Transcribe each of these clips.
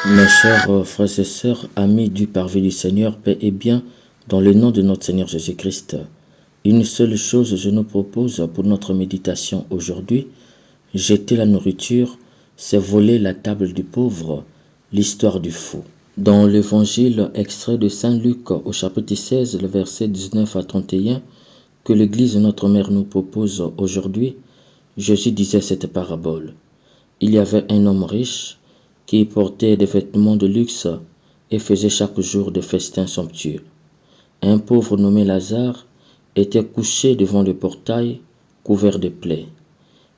Mes chers frères et sœurs, amis du parvis du Seigneur, paix et bien, dans le nom de notre Seigneur Jésus-Christ. Une seule chose je nous propose pour notre méditation aujourd'hui. Jeter la nourriture, c'est voler la table du pauvre, l'histoire du fou. Dans l'évangile extrait de Saint Luc au chapitre 16, le verset 19 à 31, que l'Église Notre Mère nous propose aujourd'hui, Jésus disait cette parabole. Il y avait un homme riche qui portait des vêtements de luxe et faisait chaque jour des festins somptueux. Un pauvre nommé Lazare était couché devant le portail, couvert de plaies.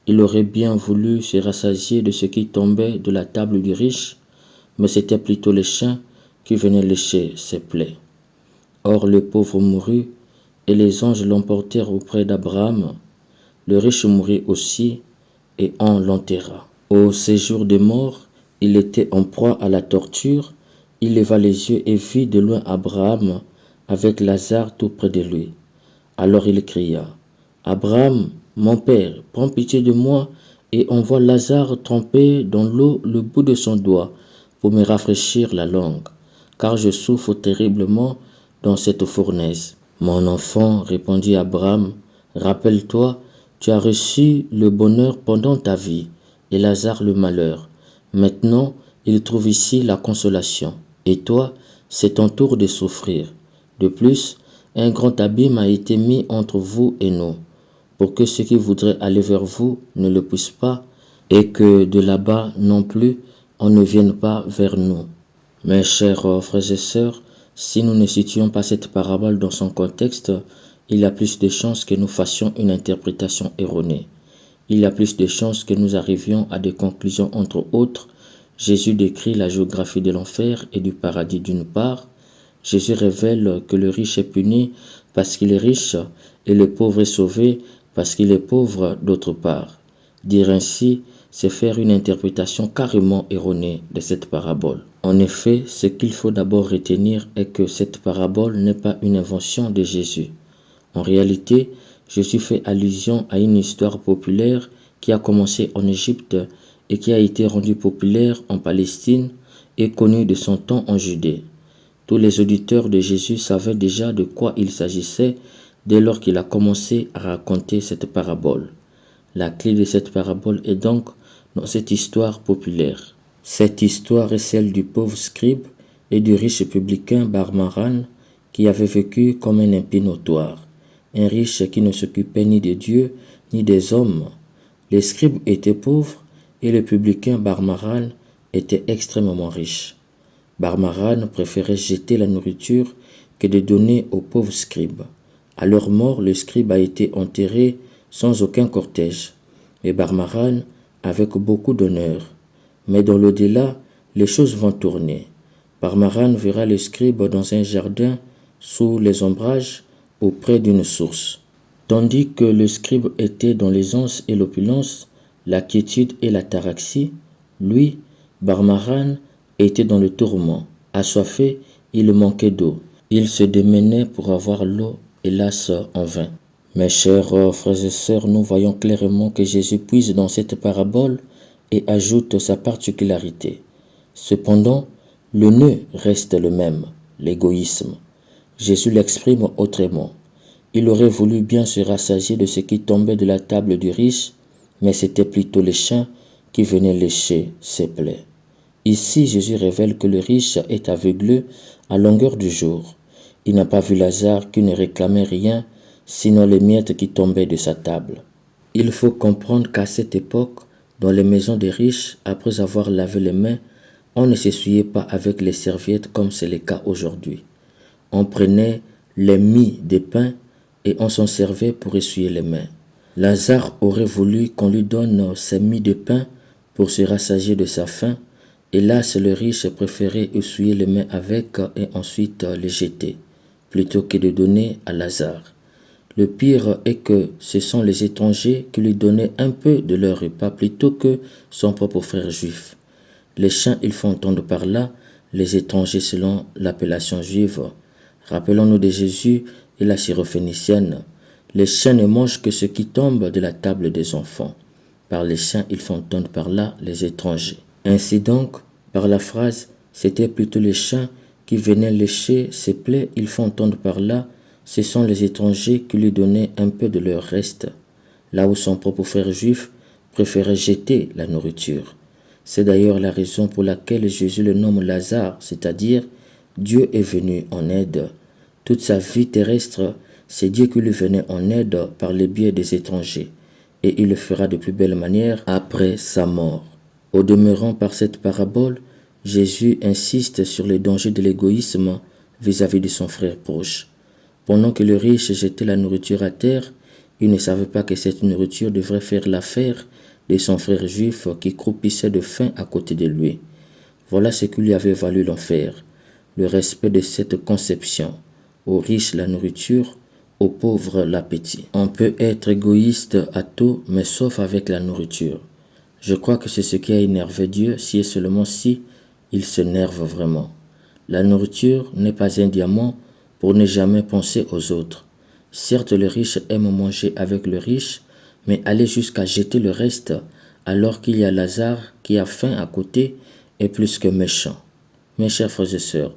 Il aurait bien voulu se rassasier de ce qui tombait de la table du riche, mais c'était plutôt les chiens qui venaient lécher ses plaies. Or le pauvre mourut, et les anges l'emportèrent auprès d'Abraham. Le riche mourut aussi, et on l'enterra. Au séjour des morts, il était en proie à la torture. Il leva les yeux et vit de loin Abraham avec Lazare tout près de lui. Alors il cria, « Abraham, mon père, prends pitié de moi et envoie Lazare tremper dans l'eau le bout de son doigt pour me rafraîchir la langue, car je souffre terriblement dans cette fournaise. » « Mon enfant, répondit Abraham, rappelle-toi, tu as reçu le bonheur pendant ta vie et Lazare le malheur. Maintenant, il trouve ici la consolation. Et toi, c'est ton tour de souffrir. De plus, un grand abîme a été mis entre vous et nous, pour que ceux qui voudraient aller vers vous ne le puissent pas, et que de là-bas non plus, on ne vienne pas vers nous. Mes chers frères et sœurs, si nous ne situons pas cette parabole dans son contexte, il y a plus de chances que nous fassions une interprétation erronée. Il y a plus de chances que nous arrivions à des conclusions entre autres. Jésus décrit la géographie de l'enfer et du paradis d'une part. Jésus révèle que le riche est puni parce qu'il est riche et le pauvre est sauvé parce qu'il est pauvre d'autre part. Dire ainsi, c'est faire une interprétation carrément erronée de cette parabole. En effet, ce qu'il faut d'abord retenir est que cette parabole n'est pas une invention de Jésus. En réalité, Jésus fait allusion à une histoire populaire qui a commencé en Égypte et qui a été rendue populaire en Palestine et connue de son temps en Judée. Tous les auditeurs de Jésus savaient déjà de quoi il s'agissait dès lors qu'il a commencé à raconter cette parabole. La clé de cette parabole est donc dans cette histoire populaire. Cette histoire est celle du pauvre scribe et du riche publicain Barmaran qui avait vécu comme un impie notoire, un riche qui ne s'occupait ni de Dieu ni des hommes. Les scribes étaient pauvres et le publicain Barmaran était extrêmement riche. Barmaran préférait jeter la nourriture que de donner aux pauvres scribes. À leur mort, le scribe a été enterré sans aucun cortège, et Barmaran avec beaucoup d'honneur. Mais dans l'au-delà, les choses vont tourner. Barmaran verra le scribe dans un jardin sous les ombrages auprès d'une source. Tandis que le scribe était dans l'aisance et l'opulence, la quiétude et l'ataraxie, lui, Barmaran, était dans le tourment. Assoiffé, il manquait d'eau. Il se démenait pour avoir l'eau, hélas en vain. Mes chers frères et sœurs, nous voyons clairement que Jésus puise dans cette parabole et ajoute sa particularité. Cependant, le nœud reste le même, l'égoïsme. Jésus l'exprime autrement. Il aurait voulu bien se rassasier de ce qui tombait de la table du riche, mais c'était plutôt les chiens qui venaient lécher ses plaies. Ici, Jésus révèle que le riche est aveuglé à longueur du jour. Il n'a pas vu Lazare qui ne réclamait rien, sinon les miettes qui tombaient de sa table. Il faut comprendre qu'à cette époque, dans les maisons des riches, après avoir lavé les mains, on ne s'essuyait pas avec les serviettes comme c'est le cas aujourd'hui. On prenait les mie de pain et on s'en servait pour essuyer les mains. Lazare aurait voulu qu'on lui donne ses mie de pain pour se rassasier de sa faim, et là, c'est le riche préférait essuyer les mains avec et ensuite les jeter, plutôt que de donner à Lazare. Le pire est que ce sont les étrangers qui lui donnaient un peu de leur repas plutôt que son propre frère juif. Les chiens, ils font entendre par là les étrangers selon l'appellation juive. Rappelons-nous de Jésus et la syrophénicienne. Les chiens ne mangent que ce qui tombe de la table des enfants. Par les chiens, ils font entendre par là les étrangers. Ainsi donc, par la phrase C'étaient plutôt les chiens qui venaient lécher ses plaies. Il faut entendre par là, ce sont les étrangers qui lui donnaient un peu de leur reste, là où son propre frère juif préférait jeter la nourriture. C'est d'ailleurs la raison pour laquelle Jésus le nomme Lazare, c'est-à-dire Dieu est venu en aide. Toute sa vie terrestre, c'est Dieu qui lui venait en aide par le biais des étrangers, et il le fera de plus belle manière après sa mort. Au demeurant, par cette parabole, Jésus insiste sur les dangers de l'égoïsme vis-à-vis de son frère proche. Pendant que le riche jetait la nourriture à terre, il ne savait pas que cette nourriture devrait faire l'affaire de son frère juif qui croupissait de faim à côté de lui. Voilà ce qui lui avait valu l'enfer, le respect de cette conception. Aux riches la nourriture, aux pauvres l'appétit. On peut être égoïste à tout, mais sauf avec la nourriture. Je crois que c'est ce qui a énervé Dieu, si et seulement si il s'énerve vraiment. La nourriture n'est pas un diamant pour ne jamais penser aux autres. Certes, le riche aime manger avec le riche, mais aller jusqu'à jeter le reste alors qu'il y a Lazare qui a faim à côté est plus que méchant. Mes chers frères et sœurs,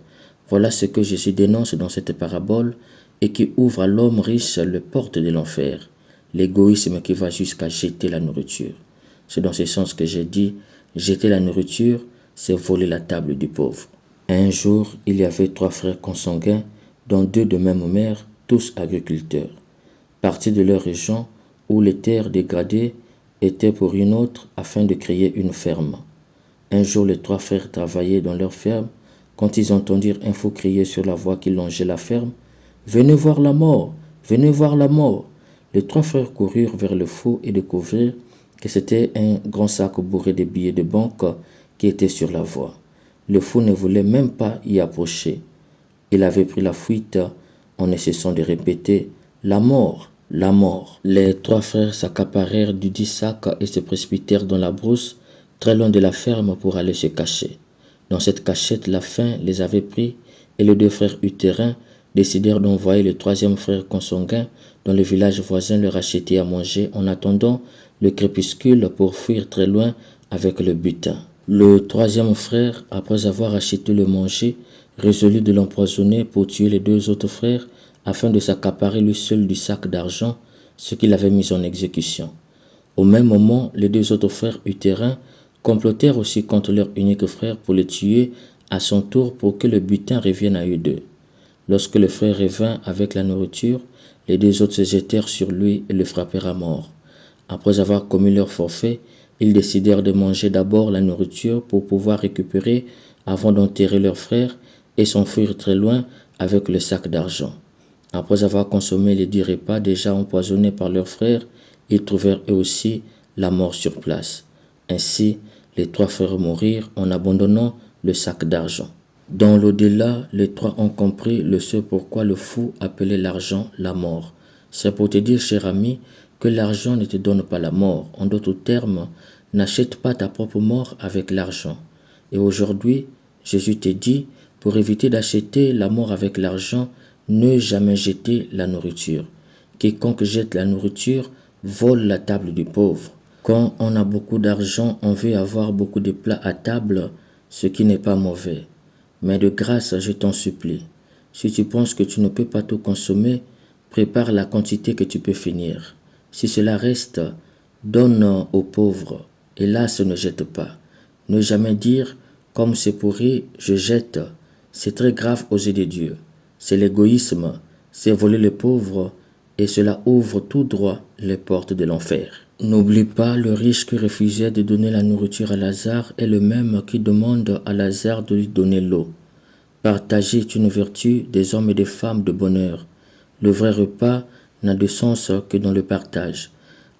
voilà ce que Jésus dénonce dans cette parabole et qui ouvre à l'homme riche les portes de l'enfer, l'égoïsme qui va jusqu'à jeter la nourriture. C'est dans ce sens que j'ai dit, jeter la nourriture, c'est voler la table du pauvre. Un jour, il y avait 3 frères consanguins, dont 2 de même mère, tous agriculteurs, partis de leur région où les terres dégradées étaient pour une autre afin de créer une ferme. Un jour, les 3 frères travaillaient dans leur ferme. Quand ils entendirent un fou crier sur la voie qui longeait la ferme, « Venez voir la mort! Venez voir la mort !» Les 3 frères coururent vers le fou et découvrirent que c'était un grand sac bourré de billets de banque qui était sur la voie. Le fou ne voulait même pas y approcher. Il avait pris la fuite en ne cessant de répéter « La mort! La mort !» Les 3 frères s'accaparèrent du dit sac et se précipitèrent dans la brousse, très loin de la ferme pour aller se cacher. Dans cette cachette, la faim les avait pris et les 2 frères utérins décidèrent d'envoyer le 3e frère consanguin dans le village voisin leur acheter à manger en attendant le crépuscule pour fuir très loin avec le butin. Le 3e frère, après avoir acheté le manger, résolut de l'empoisonner pour tuer les 2 autres frères afin de s'accaparer lui seul du sac d'argent, ce qu'il avait mis en exécution. Au même moment, les 2 autres frères utérins complotèrent aussi contre leur unique frère pour le tuer à son tour pour que le butin revienne à eux 2. Lorsque le frère revint avec la nourriture, les 2 autres se jetèrent sur lui et le frappèrent à mort. Après avoir commis leur forfait, ils décidèrent de manger d'abord la nourriture pour pouvoir récupérer avant d'enterrer leur frère et s'enfuir très loin avec le sac d'argent. Après avoir consommé les 10 repas déjà empoisonnés par leur frère, ils trouvèrent eux aussi la mort sur place. Ainsi, les 3 frères moururent en abandonnant le sac d'argent. Dans l'au-delà, les 3 ont compris le ce pourquoi le fou appelait l'argent la mort. C'est pour te dire, cher ami, que l'argent ne te donne pas la mort. En d'autres termes, n'achète pas ta propre mort avec l'argent. Et aujourd'hui, Jésus te dit, pour éviter d'acheter la mort avec l'argent, ne jamais jeter la nourriture. Quiconque jette la nourriture vole la table du pauvre. Quand on a beaucoup d'argent, on veut avoir beaucoup de plats à table, ce qui n'est pas mauvais. Mais de grâce, je t'en supplie, si tu penses que tu ne peux pas tout consommer, prépare la quantité que tu peux finir. Si cela reste, donne aux pauvres. Hélas, ne jette pas. Ne jamais dire, comme c'est pourri, je jette. C'est très grave aux yeux de Dieu. C'est l'égoïsme, c'est voler les pauvres, et cela ouvre tout droit les portes de l'enfer. N'oublie pas, le riche qui refusait de donner la nourriture à Lazare est le même qui demande à Lazare de lui donner l'eau. Partager est une vertu des hommes et des femmes de bonheur. Le vrai repas n'a de sens que dans le partage.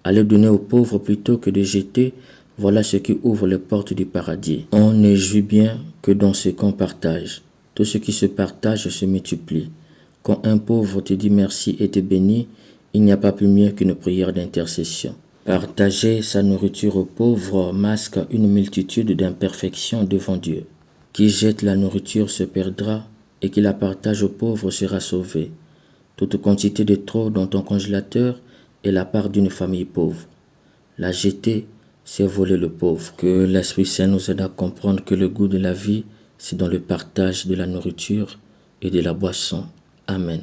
Aller donner aux pauvres plutôt que de jeter, voilà ce qui ouvre les portes du paradis. On ne jouit bien que dans ce qu'on partage. Tout ce qui se partage se multiplie. Quand un pauvre te dit merci et te bénit, il n'y a pas plus mieux qu'une prière d'intercession. Partager sa nourriture aux pauvres masque une multitude d'imperfections devant Dieu. Qui jette la nourriture se perdra et qui la partage aux pauvres sera sauvé. Toute quantité de trop dans ton congélateur est la part d'une famille pauvre. La jeter, c'est voler le pauvre. Que l'Esprit Saint nous aide à comprendre que le goût de la vie c'est dans le partage de la nourriture et de la boisson. Amen.